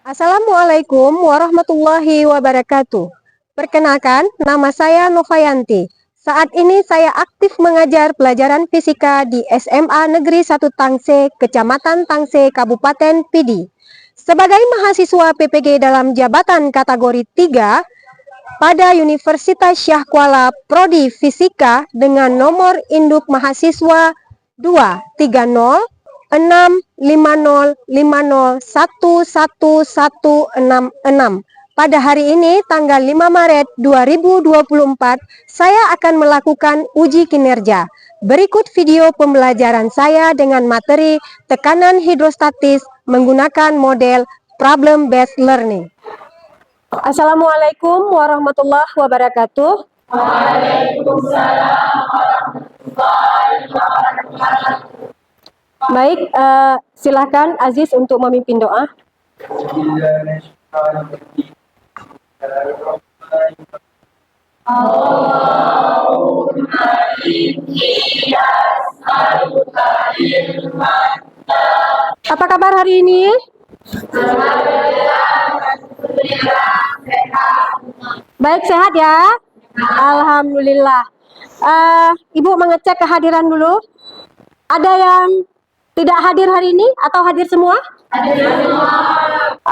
Assalamualaikum warahmatullahi wabarakatuh. Perkenalkan, nama saya Novayanti. Saat ini saya aktif mengajar pelajaran fisika di SMA Negeri 1 Tangse, Kecamatan Tangse, Kabupaten Pidi. Sebagai mahasiswa PPG dalam jabatan kategori 3 pada Universitas Syah Kuala Prodi Fisika dengan nomor induk mahasiswa 2305050111166. Pada hari ini tanggal 5 Maret 2024 saya akan melakukan uji kinerja. Berikut video pembelajaran saya dengan materi tekanan hidrostatis menggunakan model problem based learning. Assalamualaikum warahmatullahi wabarakatuh. Waalaikumsalam warahmatullahi wabarakatuh. Baik, silakan Aziz untuk memimpin doa. Apa kabar hari ini? Baik, sehat ya? Alhamdulillah. Ibu mengecek kehadiran dulu. Ada yang tidak hadir hari ini atau hadir semua? Hadir semua.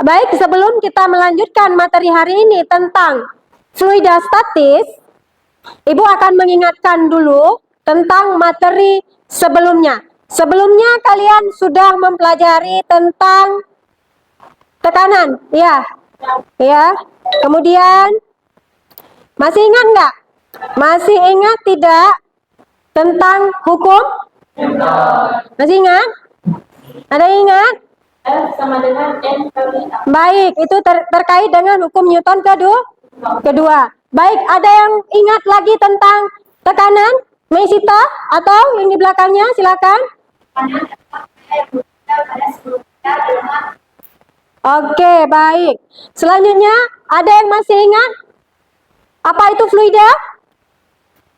Baik, sebelum kita melanjutkan materi hari ini tentang fluida statis, Ibu akan mengingatkan dulu tentang materi sebelumnya. Sebelumnya kalian sudah mempelajari tentang tekanan, ya? Ya. Kemudian masih ingat nggak? Masih ingat tidak tentang hukum? Masih ingat? Ada yang ingat? F sama dengan M kali A. Baik, itu terkait dengan hukum Newton kedua. Baik, ada yang ingat lagi tentang tekanan? Mesita atau yang di belakangnya? Silakan. Oke, baik. Selanjutnya, ada yang masih ingat? Apa itu fluida?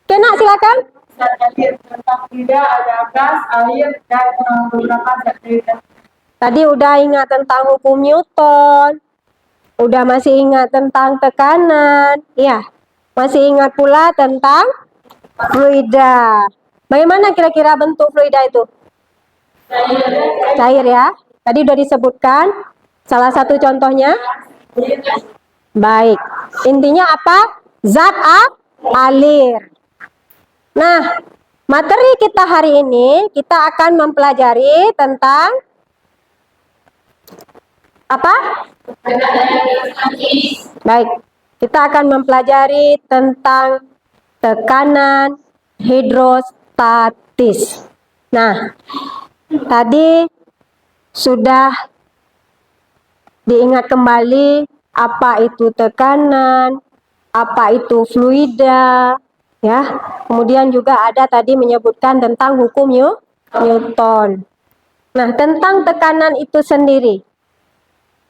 Kena, silakan. Tentang fluida ada gas, air, dan beberapa zat lain. Tadi udah ingat tentang hukum Newton. Udah masih ingat tentang tekanan. Ya, masih ingat pula tentang fluida. Bagaimana kira-kira bentuk fluida itu? Cair ya. Tadi udah disebutkan. Salah satu contohnya. Baik. Intinya apa? Zat alir. Nah, materi kita hari ini kita akan mempelajari tentang apa? Baik, kita akan mempelajari tentang tekanan hidrostatis. Nah, tadi sudah diingat kembali apa itu tekanan, apa itu fluida, ya. Kemudian juga ada tadi menyebutkan tentang hukum Newton. Nah, tentang tekanan itu sendiri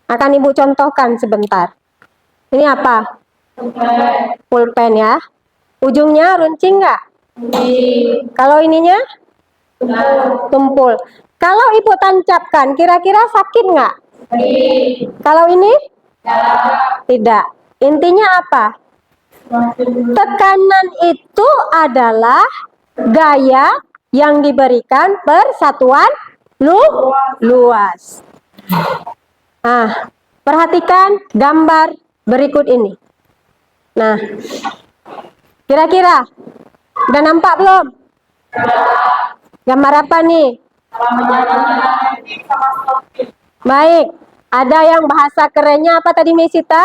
akan Ibu contohkan sebentar. Ini apa? Pulpen ya. Ujungnya runcing nggak? Kalau ininya? Tumpul. Kalau Ibu tancapkan, kira-kira sakit nggak? Kalau ini? Tidak. Intinya apa? Tekanan itu adalah gaya yang diberikan persatuan luas. Nah, perhatikan gambar berikut ini. Nah, kira-kira udah nampak belum? Gambar apa nih? Baik, ada yang bahasa kerennya apa tadi Mesita?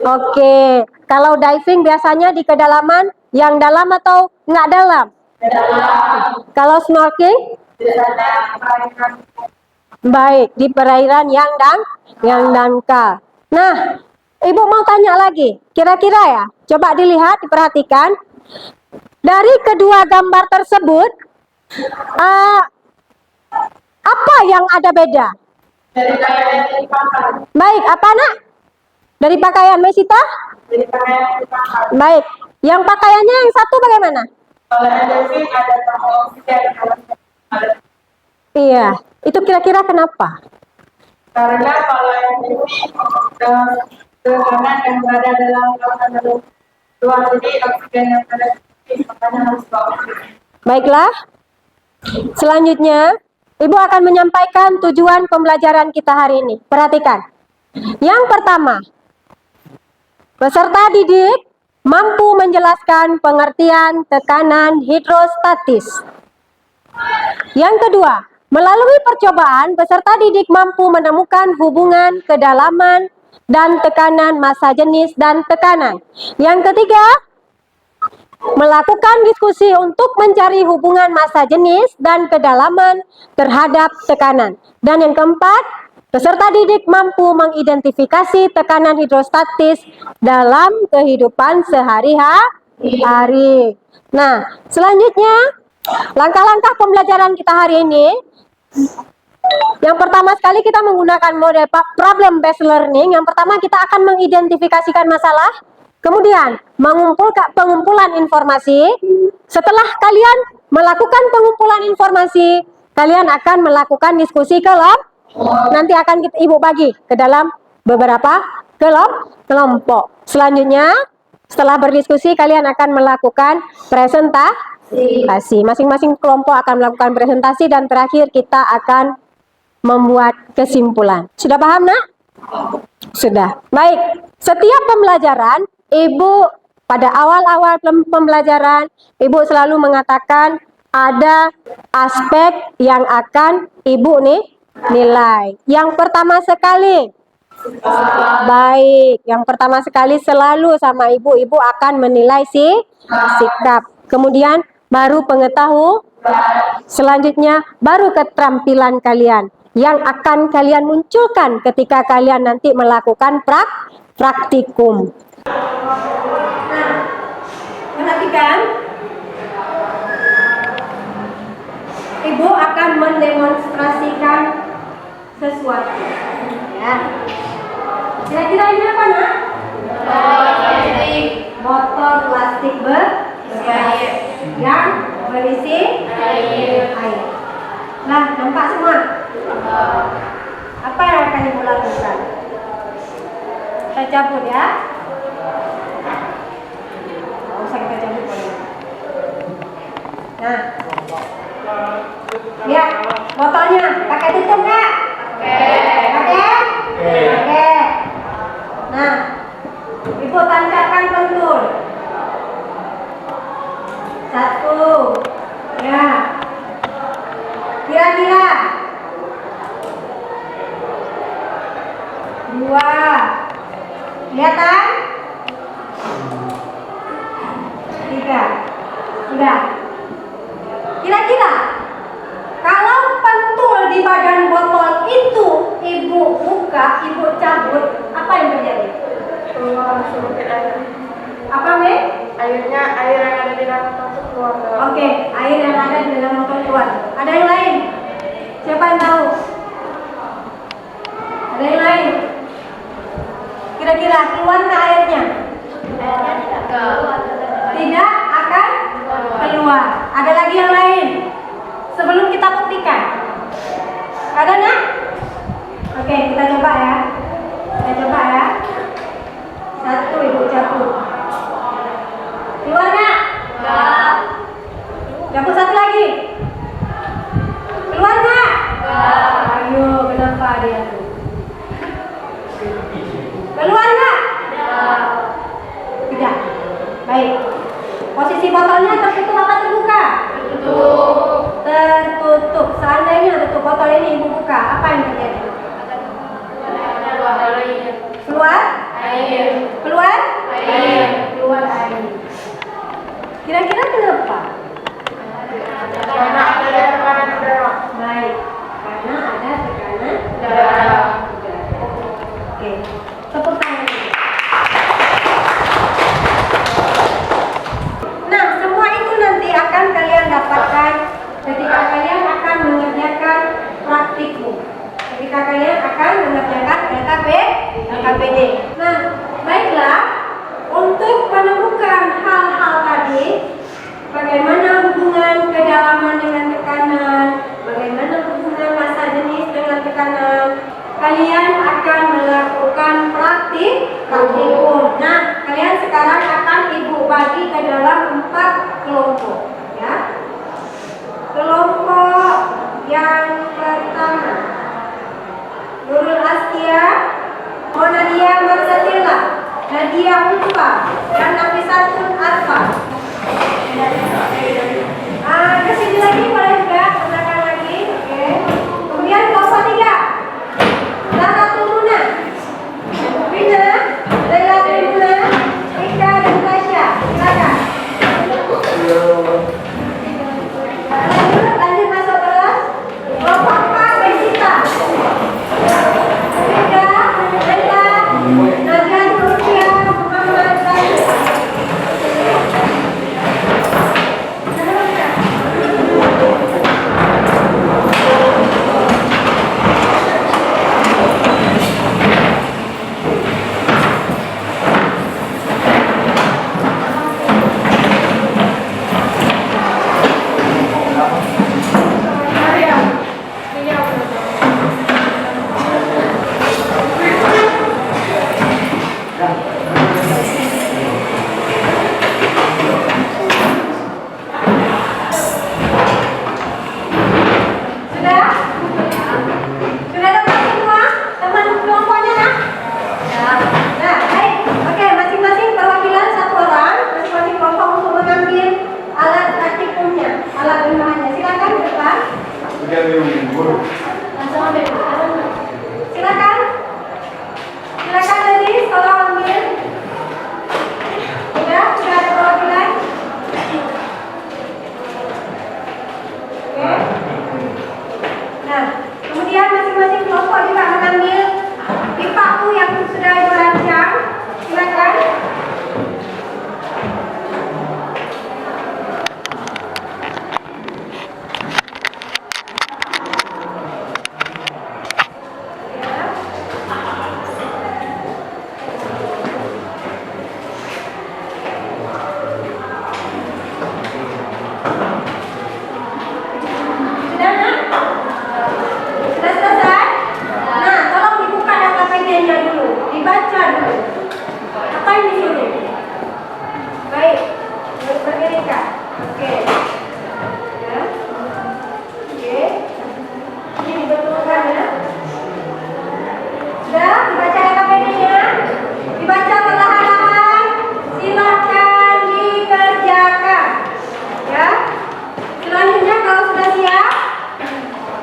Oke, kalau diving biasanya di kedalaman yang dalam atau nggak dalam? Kalau snorkeling? Baik, di perairan yang dangkal. Nah, Ibu mau tanya lagi, kira-kira ya, coba dilihat, diperhatikan. Dari kedua gambar tersebut, Ah, apa yang ada beda? Dari pakaian yang dipakai. Baik, apa nak? Dari pakaian Mesita? Dari pakaian yang dipakai. Baik, yang pakaiannya yang satu bagaimana? Kalau endorfin ada sama oksigen ada. Iya, itu kira-kira kenapa? Karena kalau yang ini tekanan yang berada dalam luar, jadi oksigen yang ada di makanya harus bawa. Baiklah, selanjutnya Ibu akan menyampaikan tujuan pembelajaran kita hari ini. Perhatikan. Yang pertama, peserta didik mampu menjelaskan pengertian tekanan hidrostatis. Yang kedua, melalui percobaan, peserta didik mampu menemukan hubungan kedalaman dan tekanan massa jenis dan tekanan. Yang ketiga, melakukan diskusi untuk mencari hubungan massa jenis dan kedalaman terhadap tekanan. Dan yang keempat, peserta didik mampu mengidentifikasi tekanan hidrostatis dalam kehidupan sehari-hari. Nah, selanjutnya, langkah-langkah pembelajaran kita hari ini. Yang pertama sekali kita menggunakan model problem based learning. Yang pertama kita akan mengidentifikasikan masalah. Kemudian, pengumpulan informasi. Setelah kalian melakukan pengumpulan informasi, kalian akan melakukan diskusi kelompok. Nanti akan Ibu bagi ke dalam beberapa kelompok. Selanjutnya, setelah berdiskusi, kalian akan melakukan presentasi. Masing-masing kelompok akan melakukan presentasi dan terakhir kita akan membuat kesimpulan. Sudah paham, nak? Sudah. Baik. Setiap pembelajaran, Ibu pada awal-awal pembelajaran, Ibu selalu mengatakan ada aspek yang akan Ibu nilai. Yang pertama sekali, baik. Yang pertama sekali selalu sama Ibu akan menilai sikap. Kemudian baru pengetahuan. Selanjutnya baru keterampilan kalian yang akan kalian munculkan ketika kalian nanti melakukan praktikum. Nah, perhatikan, Ibu akan mendemonstrasikan sesuatu. Ya. Kira-kira ini apa, nak? Botol plastik yang berisi air. Nah, nampak semua? Apa yang akan Ibu lakukan? Kita cabut ya. Nggak usah kita cabut. Nah, lihat botolnya. Pakai tutup nggak? Pakai. Nah, Ibu tancapkan pentul. Satu. Ya. Kira-kira. Dua. Kelihatan? Tiga. Sudah. Kira-kira kalau pentul di badan botol itu Ibu buka, Ibu cabut, apa yang terjadi? Keluar sedikit air. Apa, Me? Air yang ada di dalam botol keluar. Oke, air yang ada di dalam botol keluar. Ada yang lain? Siapa yang tahu? Ada yang lain? Kira-kira keluar nggak airnya? Tidak akan keluar. Ada lagi yang lain? Sebelum kita buktikan. Ada nggak? Oke, kita coba ya. Kita coba ya. Satu, Ibu cabut. Keluar nggak? Cabut satu lagi. Keluar nggak? Ayo, kenapa dia tuh? Keluar nggak? Tidak. Baik. Posisi botolnya tertutup apa terbuka? Tertutup. Seandainya tutup botol ini Ibu buka, apa yang terjadi? Keluar? Keluar? Keluar air. Kira-kira kenapa? Karena ada tekanan darah. Baik. Karena ada tekanan Darah. Oke. Tepuk tangan. Nah, semua itu nanti akan kalian dapatkan ketika Silakan. Silakan Deddy, tolong ambil. Sudah ada perwakilan. Oke. Nah, kemudian masing-masing kelompok juga mengambil pipaku yang sudah dirancang. Silakan. Sudah, Nak? Sudah selesai? Nah, tolong dibuka LKPD-nya dulu, dibaca dulu. Apa yang disuruh? Baik, berdirikan. Oke. Ya. Oke. Ini dibetulkan ya. Sudah dibaca LKPD-nya? Dibaca perlahan-lahan. Silakan dikerjakan. Ya. Selanjutnya kalau sudah siap,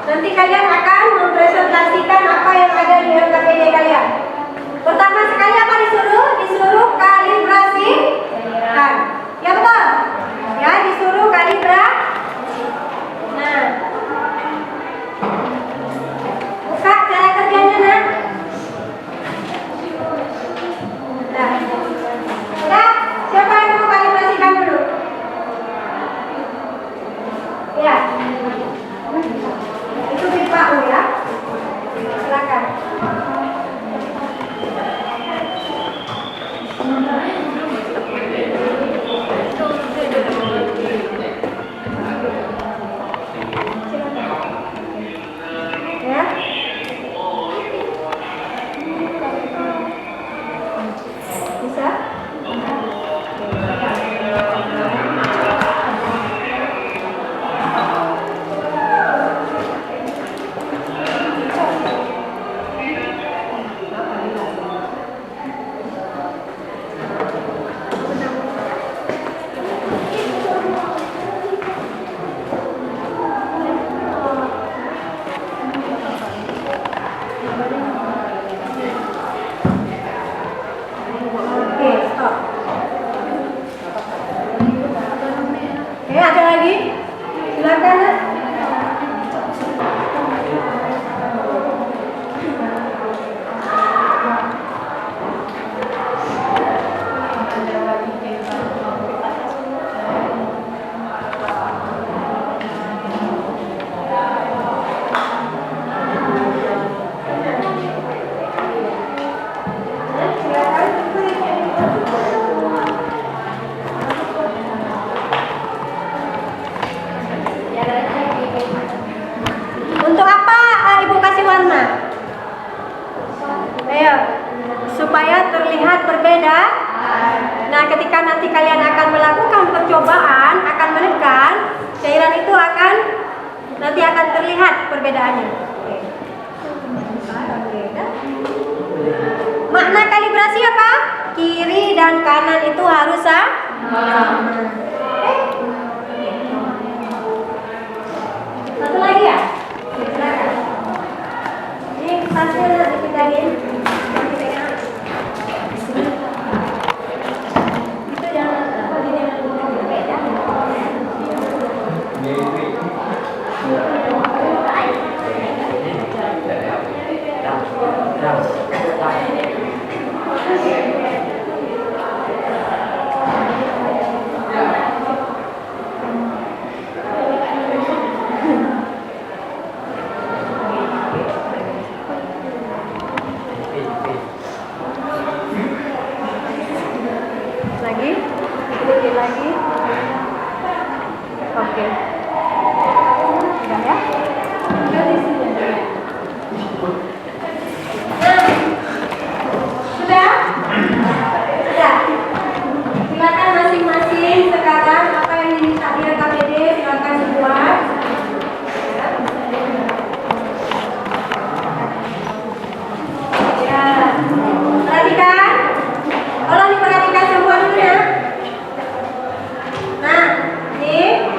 nanti kalian akan mempresentasikan apa yang ada di LKPD kalian. Pertama sekali apa disuruh? Disuruh kalibrasi kan. Ya betul? Ya, disuruh kalibrasi. Nah, buka cara kerjanya, Nak. Nah, sudah? Siapa yang mau kalibrasikan dulu? Ya. Itu pipa U ya. Silakan. Ya. Bisa? Oke, stop. Oke, ada lagi? Silakan, Nak. Untuk apa Ibu kasih warna? Ayo, supaya terlihat berbeda. Nah, ketika nanti kalian akan melakukan percobaan, akan menekan, cairan itu akan terlihat perbedaannya. Makna kalibrasi apa? Kiri dan kanan itu harus sama. Satu lagi ya? Silakan. Ini tasnya dipindahin. Itu jangan beda. Lagi, sedikit lagi. Oke. Sudah ya? Sudah? Sudah. Silakan masing-masing sekarang apa yang diminta di LKPD silakan dibuat. Ya. Perhatikan. Tolong diperhatikan semua dulu ya. Nah, ini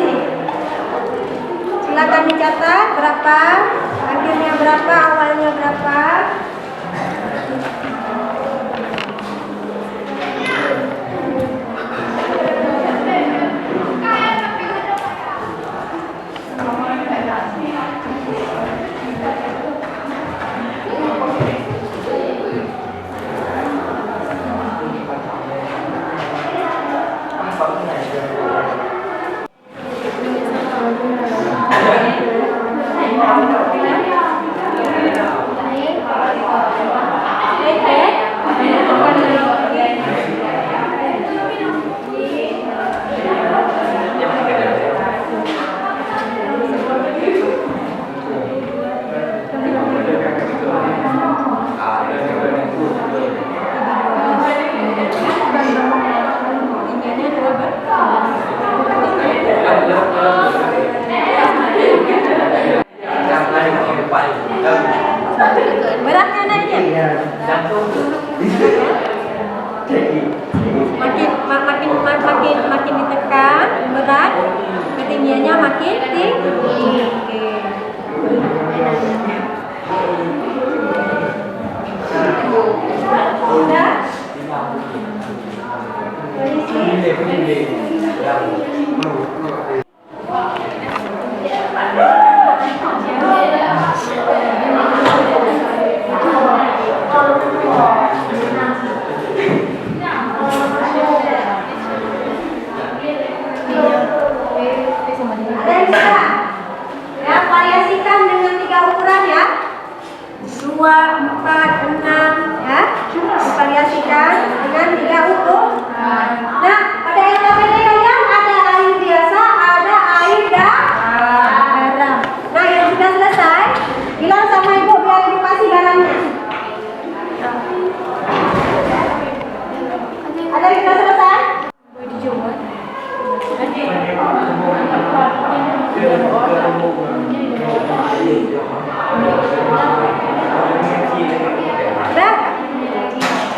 sini. Silakan dicatat berapa, akhirnya berapa, awalnya berapa. Beratnya naiknya? Makin ditekan, berat, ketinggiannya makin tinggi. Oke. Sudah? Ya, variasikan dengan 3 ukuran ya. 2, 4, 6 ya. Variasikan dengan 3 ukuran. Nah, pada LKPD kalian ada air biasa, ada air garam. Nah, yang sudah selesai, bilang sama ibu biar ibu kasih garamnya. Ada yang sudah selesai? Udah?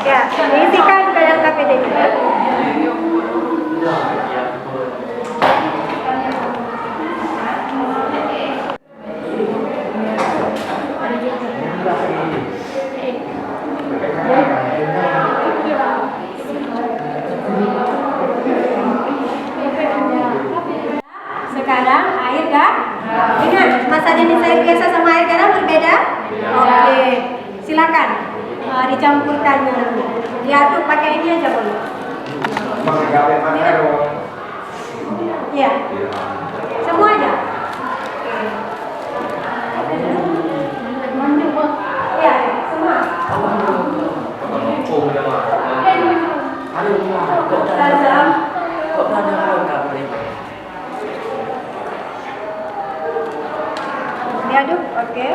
Ya, diisikan ke dalam KPD juga. Sekarang air garam. Ingat, masa jenis air biasa sama air garam berbeda? Oke, silakan dicampurkannya dulu. Diaduk pakai ini aja boleh. Ya, semua aja. Ya, semua. Diaduk, oke.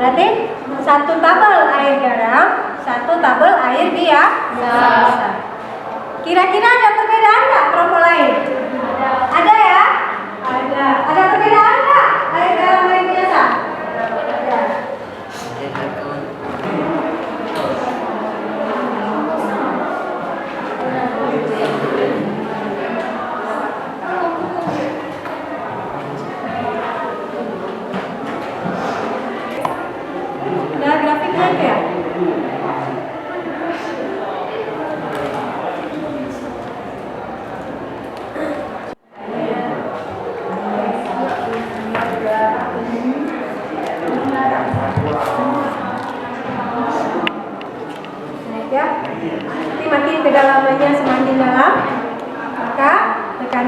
Berarti 1 tabel air garam, 1 tabel air biasa. Kira-kira ada perbedaan nggak perokok lain? Ada ya? Ada. Ada perbedaan nggak air garam air biasa? Ada. Udah grafiknya itu ya?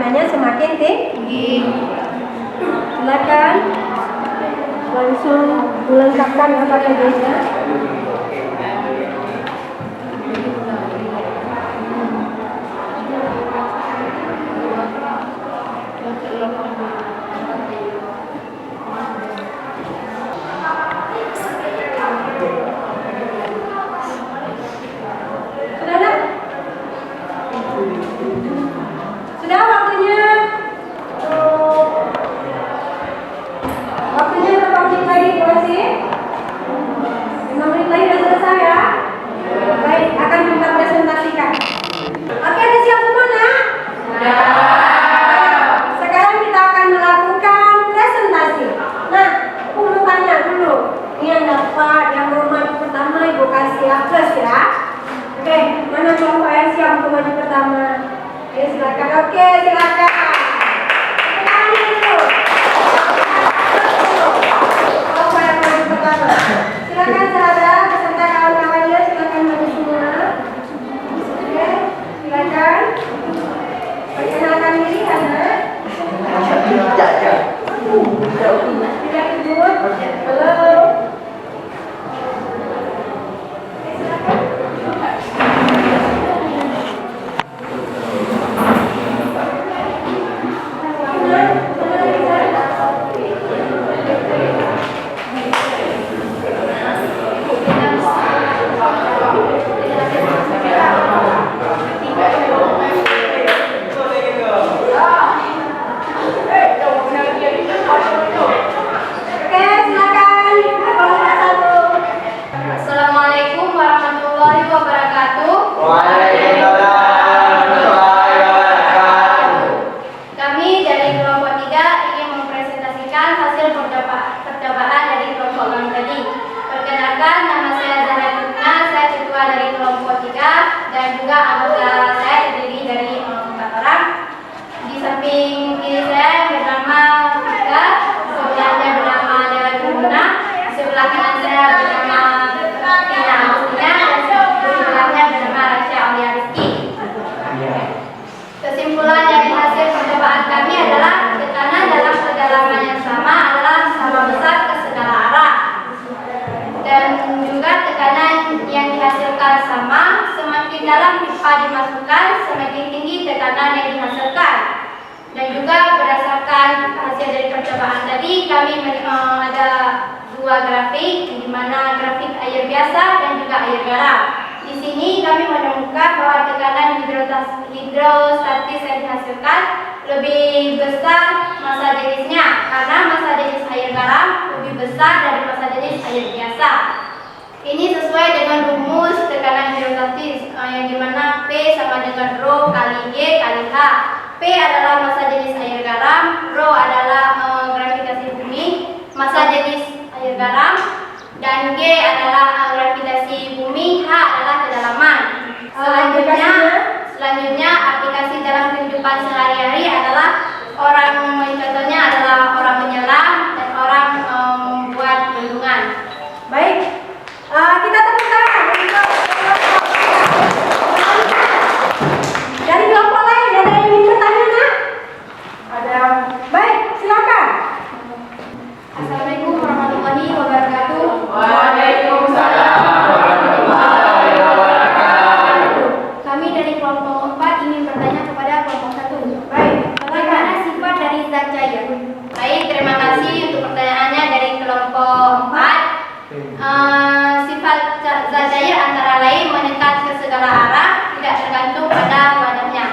tekanannya semakin tinggi. Silakan langsung melengkapkan apa tugasnya. Sudah waktunya berapa menit lagi durasi? 5 menit lagi sudah selesai ya. Baik, akan kita presentasikan. Oke, ada siap semua nak? Sekarang kita akan melakukan presentasi. Nah, aku mau tanya dulu. Ini yang dapat yang mau maju pertama Ibu kasih akses ya. Oke, mana kelompok yang siap untuk maju pertama? Oke, silakan. Oke, silakan. Tangan dulu. Kelompok yang maju pertama. Silakan saudara beserta kawan-kawannya, silakan maju semua. Oke, silakan. Perkenalkan diri, Hana. Tidak ikut. Halo. Assalamualaikum warahmatullahi wabarakatuh. Kami dari kelompok 3 ingin mempresentasikan hasil percobaan dari kelompok kami tadi. Perkenalkan, nama saya Zahra Tutna, saya ketua dari kelompok 3 dan juga anggota saya terdiri dari 4 orang. Di samping kiri saya yang bernama Fika, sebelahnya bernama Dela Guna, sebelah kanan saya bernama Tina Agustina dan sebelahnya bernama Rasya Aulia Rizky. Kesimpulan dari hasil percobaan kami adalah tekanan dalam kedalaman yang sama adalah sama besar ke segala arah. Dan juga tekanan yang dihasilkan sama, semakin dalam pipa dimasukkan, semakin tinggi tekanan yang dihasilkan. Dan juga berdasarkan hasil dari percobaan tadi, kami ada 2 grafik, di mana grafik air biasa dan juga air garam. Di sini kami menemukan bahwa tekanan hidrostatis yang dihasilkan lebih besar massa jenisnya, karena massa jenis air garam lebih besar dari massa jenis air biasa. Ini sesuai dengan rumus tekanan hidrostatis yang dimana P sama dengan Rho kali G kali H. P adalah massa jenis air garam, Rho adalah gravitasi bumi, massa jenis air garam, dan G adalah gravitasi bumi, H adalah kedalaman. Selanjutnya aplikasi dalam kehidupan sehari-hari adalah contohnya adalah orang menyelam dan orang membuat bendungan. Baik, kita tepuk tangan untuk dari kelompok lain. Ada yang ingin bertanya, nak? Ada. Baik, silakan. Assalamualaikum warahmatullahi wabarakatuh. Waalaikumsalam warahmatullahi wabarakatuh. Kami dari kelompok 4 ingin bertanya kepada kelompok 1. Baik, Bagaimana sifat dari zat cair? Baik, terima kasih untuk pertanyaannya dari kelompok 4. Sifat zat cair antara lain menekan ke segala arah, tidak tergantung pada wadahnya.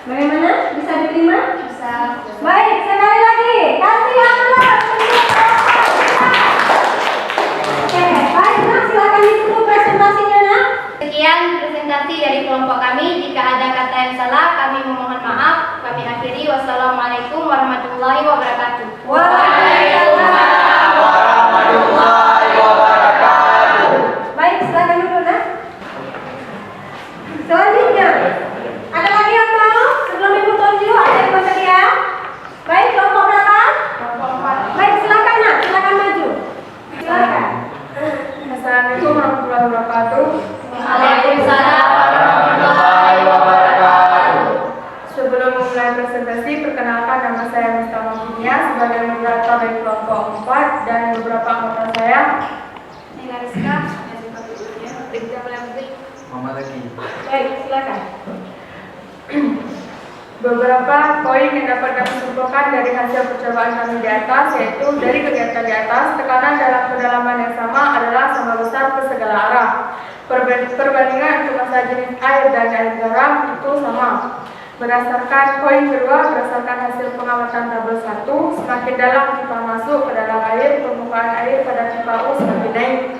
bagaimana? Bisa diterima? Bisa. Baik, sekali lagi. Kasih aplaus. Oke, baik, nak, silakan ditutup presentasinya, nak. Sekian presentasi dari kelompok kami. Jika ada kata yang salah, kami memohon maaf. Kami akhiri. Wassalamualaikum warahmatullahi wabarakatuh. Waalaikumsalam warahmatullahi wabarakatuh. Baik, silakan dulu, nak. Selanjutnya, ada lagi yang mau? Sebelum Ibu tunjuk, ada yang mau sedia? Baik, kelompok berapa? Kelompok 4. Baik, silakan, nak. Silakan maju. Silakan. Assalamualaikum warahmatullahi wabarakatuh. Waalaikumsalam warahmatullahi wabarakatuh. Sebelum memulai presentasi, perkenalkan nama saya Mr. Mafinia sebagai moderator dari kelompok 4 dan beberapa anggota saya. Rizka. Mama lagi. Baik, silakan. Beberapa poin yang dapat kami simpulkan dari hasil percobaan kami di atas, yaitu dari kegiatan di atas, tekanan dalam kedalaman yang sama adalah sama besar ke segala arah. Perbandingan untuk massa jenis air dan air garam itu sama. Berdasarkan poin kedua, berdasarkan hasil pengamatan tabel 1, semakin dalam pipa masuk ke dalam air, permukaan air pada pipa U semakin naik.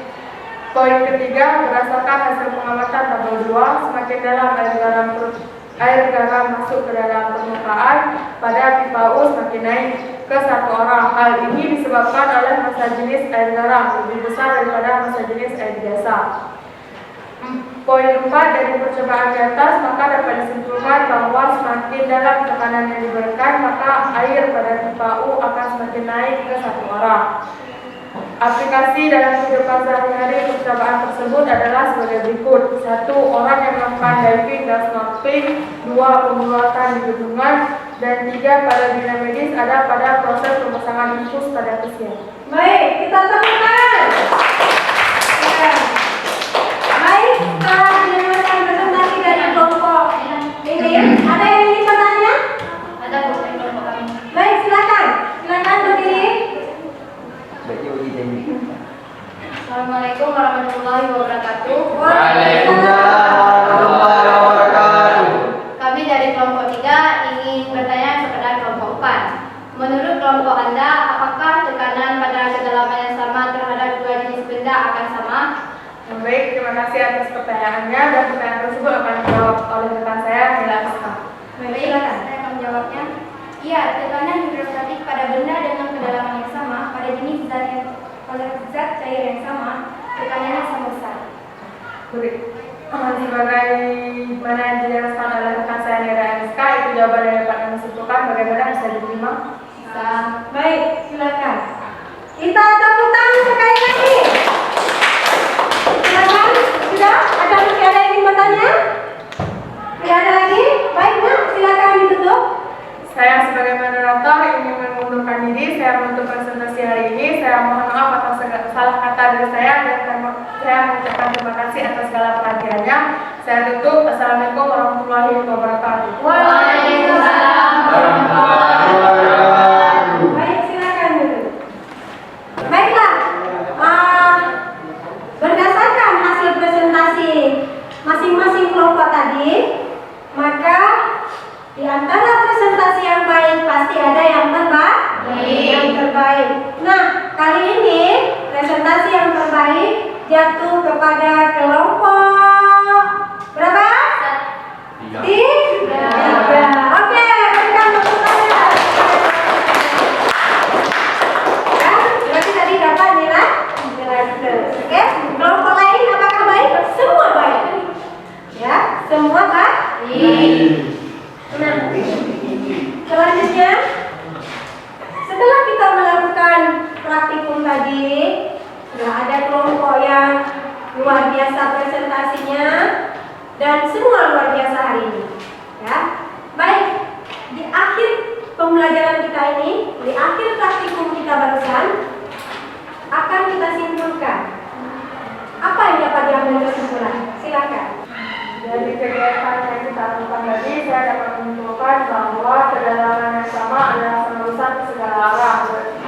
Poin ketiga, berdasarkan hasil pengamatan tabel 2, semakin dalam air garam masuk ke dalam permukaan pada pipa U semakin naik ke 1 arah. Hal ini disebabkan oleh massa jenis air garam lebih besar daripada massa jenis air biasa. Poin 4 dari percobaan di atas, maka dapat disimpulkan bahwa semakin dalam tekanan yang diberikan, maka air pada pipa U akan semakin naik ke 1 arah. Aplikasi dalam kehidupan sehari-hari percobaan tersebut adalah sebagai berikut. 1. Orang yang melakukan diving dan snorkeling. 2. Pembuatan di bendungan. Dan 3. Pada bina medis ada pada proses pemasangan infus pada kesian. Baik, kita temukan. Ya. Baik, setelah mendengarkan presentasi dari kelompok ini, ada yang ingin bertanya? Ada dari kelompok kami. Baik, silakan. Silakan berdiri. Assalamualaikum warahmatullahi wabarakatuh. Waalaikumsalam warahmatullahi wabarakatuh. Kami dari kelompok 3 ingin bertanya kepada kelompok 4. Menurut kelompok Anda, apakah tekanan pada kedalaman yang sama terhadap dua jenis benda akan sama? Baik, terima kasih atas pertanyaannya, dan pertanyaan tersebut akan dijawab oleh rekan saya, Mila Rizka. Baik, saya akan menjawabnya. Iya, tekanan hidrostatik pada benda dengan kedalaman yang sama pada jenis zat cair yang sama, tekanannya sama besar. Sebagai mana yang dijelaskan oleh rekan saya Mila Rizka, itu jawaban yang dapat kami simpulkan. Bagaimana bisa diterima? Baik, silakan. Kita tepuk tangan sekali lagi. Silakan. Sudah? Masih ada yang ingin bertanya? Tidak ada lagi? Baik, Nak. Silakan ditutup. Saya sebagai moderator ingin mengundurkan diri. Saya menutup presentasi hari ini. Saya mohon maaf atas salah kata dari saya, dan saya mengucapkan terima kasih atas segala perhatiannya. Saya tutup. Assalamualaikum warahmatullahi wabarakatuh. Waalaikumsalam warahmatullahi wabarakatuh. Baik, silakan dulu. Baiklah, berdasarkan hasil presentasi masing-masing kelompok tadi, maka di antara presentasi yang baik pasti ada yang terbaik. Nah, kali ini presentasi yang terbaik jatuh kepada kelompok berapa? 3. Oke, berikan tepuk tangan. Ya, berarti tadi dapat nilai 100. Oke, kelompok lain apakah baik? Semua baik. Ya, semua baik. Nah, selanjutnya, setelah kita melakukan praktikum tadi, sudah ada kelompok yang luar biasa presentasinya, dan semua luar biasa hari ini. Ya, baik. Di akhir pembelajaran kita ini, di akhir praktikum kita barusan, akan kita simpulkan. Apa yang dapat diambil kesimpulan? Silakan. Dari kegiatan yang kita lakukan tadi, saya dapat menyimpulkan bahwa kedalaman yang sama adalah sama besar ke segala arah.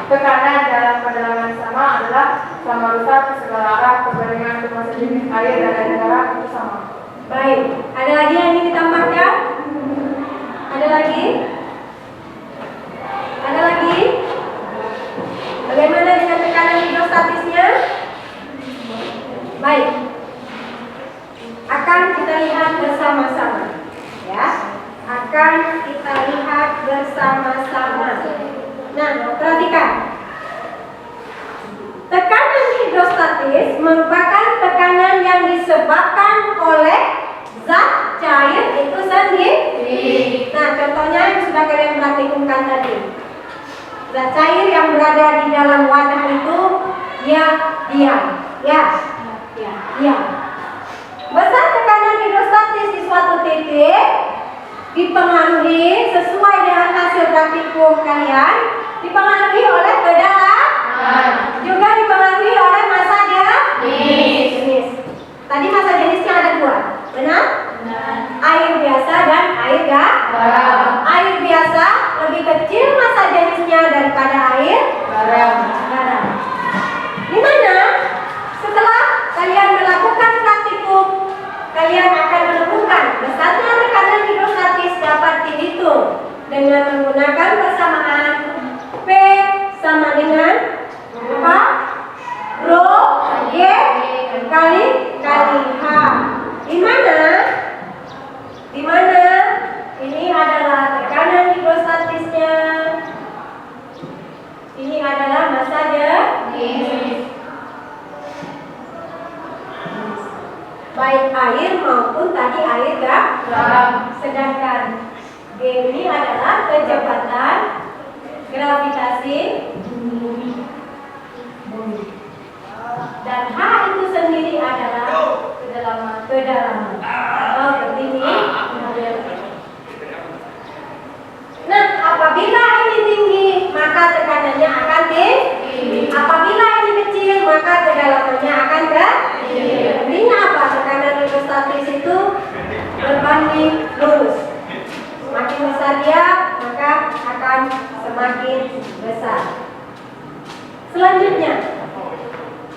Tekanan dalam kedalaman yang sama adalah sama besar ke segala arah. Perbandingan untuk massa jenis air dan air garam itu sama. Baik, ada lagi yang ingin ditambahkan? Ada lagi? Ada lagi? Bagaimana dengan tekanan hidrostatisnya? Baik, akan kita lihat bersama-sama, ya. Akan kita lihat bersama-sama. Nah, perhatikan. Tekanan hidrostatis merupakan tekanan yang disebabkan oleh zat cair itu sendiri. Nah, contohnya yang sudah kalian praktikumkan tadi. Zat cair yang berada di dalam wadah itu dia diam. Besar tekanan hidrostatis di suatu titik, dipengaruhi sesuai dengan hasil praktikum kalian, dipengaruhi oleh kedalaman, juga dipengaruhi oleh masa jenis. Tadi masa jenisnya ada dua, benar? Air biasa dan air garam. Air biasa lebih kecil masa jenisnya daripada air garam. Di mana setelah kalian melakukan praktikum, kalian akan menemukan besarnya tekanan hidrostatis dapat dihitung dengan menggunakan persamaan P sama dengan apa? Rho G kali H. Di mana ini adalah tekanan hidrostatisnya, ini adalah massa jenis, baik air maupun tadi air garam. Sedangkan G ini adalah kecepatan gravitasi bumi. Dan H itu sendiri adalah kedalaman atau ketinggian. Nah, apabila ini tinggi, maka tekanannya akan tinggi. Apabila ini kecil, maka kedalamannya akan kecil. Artinya apa? Tekanan hidrostatis itu berbanding lurus. Semakin besar dia, maka akan semakin besar. Selanjutnya,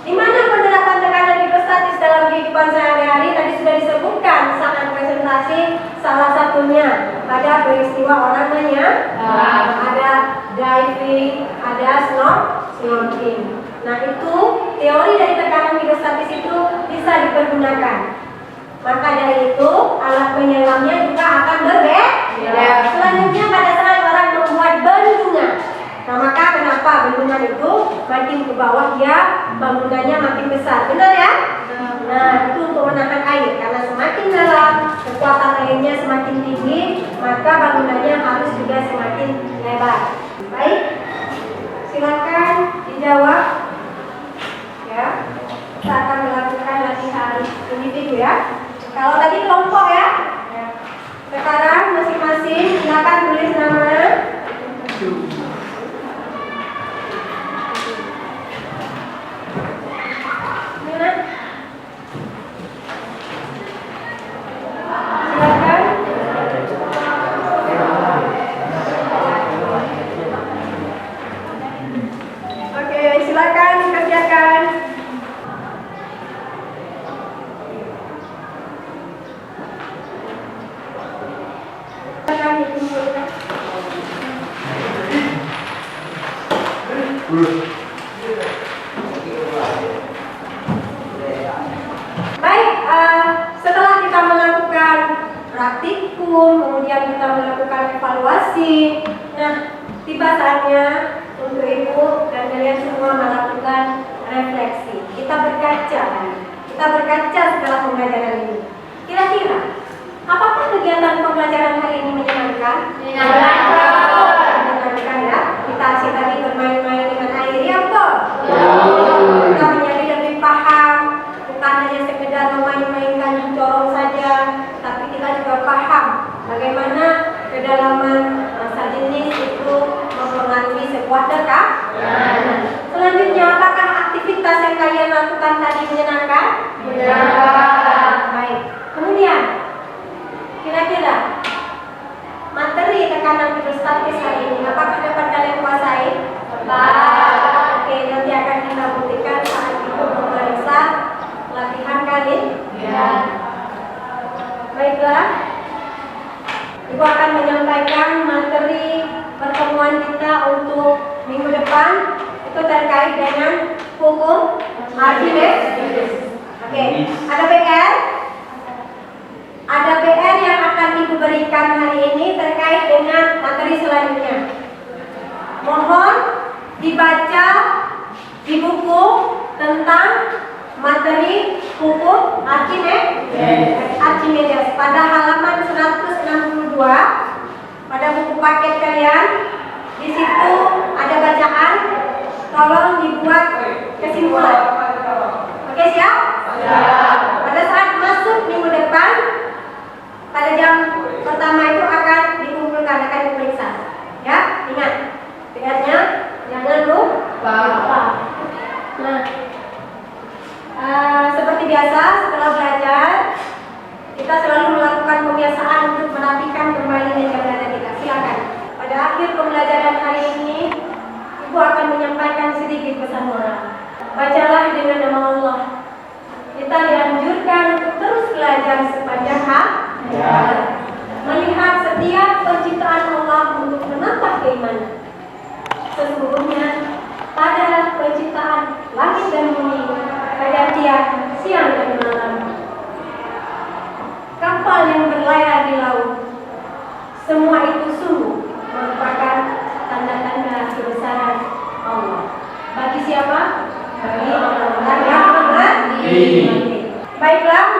di mana penerapan tekanan hidrostatis dalam kehidupan sehari-hari tadi sudah disebutkan saat presentasi, salah satunya pada peristiwa orang ada diving, ada snorkeling. Nah, itu teori dari tekanan hidrostatis itu bisa dipergunakan. Maka dari itu alat penyelamnya juga akan berbeda. Selanjutnya pada saat orang membuat bendungan. Nah, maka kenapa bendungan itu makin ke bawah dia bangunannya makin besar, benar ya? Nah, itu untuk menahan air, karena semakin dalam kekuatan airnya semakin tinggi, maka bangunannya harus juga semakin lebar. Baik, silakan dijawab. Ya, kita akan melakukan latihan individu ya. Kalau tadi kelompok ya. Sekarang masing-masing silakan tulis nama. Baik, setelah kita melakukan praktikum, kemudian kita melakukan evaluasi. Nah, tiba saatnya untuk ibu dan kalian semua melakukan refleksi. Kita berkaca setelah pembelajaran ini. Kira-kira, apakah kegiatan pembelajaran hari ini menyenangkan? Menyenangkan ya. Kita asyik tadi bermain-main dengan air, ya betul? Kita menjadi lebih paham, bukan hanya sekedar memain-mainkan yang corong saja, tapi kita juga paham bagaimana kedalaman massa jenis itu mempengaruhi sebuah tekanan. Selanjutnya, apakah aktivitas yang kalian lakukan tadi menyenangkan? Menyenangkan. Baik. Kemudian, kira-kira materi tekanan hidrostatis hari ini apakah dapat kalian kuasai? Oke, nanti akan kita buktikan saat ibu memeriksa latihan kali. Baiklah, ibu akan menyampaikan materi pertemuan kita untuk minggu depan. Itu terkait dengan hukum Archimedes. Oke, ada PR? Ada PR yang akan ibu berikan hari ini terkait dengan materi selanjutnya. Mohon dibaca di buku tentang materi hukum Archimedes pada halaman 162 pada buku paket kalian. Di situ ada bacaan, tolong dibuat kesimpulan. Oke, siap? Pada saat masuk minggu depan pada jam pertama itu akan Ingat, ingatnya jangan lupa. Nah, seperti biasa setelah belajar kita selalu melakukan kebiasaan untuk merapikan kembali meja belajar kita. Silakan. Pada akhir pembelajaran hari ini, Ibu akan menyampaikan sedikit pesan moral. Bacalah dengan nama Allah. Kita dianjurkan untuk terus belajar sepanjang hayat. Melihat setiap penciptaan Allah untuk menambah keimanan. Sesungguhnya pada penciptaan langit dan bumi, pergantian siang dan malam, kapal yang berlayar di laut, semua itu sungguh merupakan tanda-tanda kebesaran Allah. Bagi siapa? Bagi orang-orang yang mengerti. Baiklah.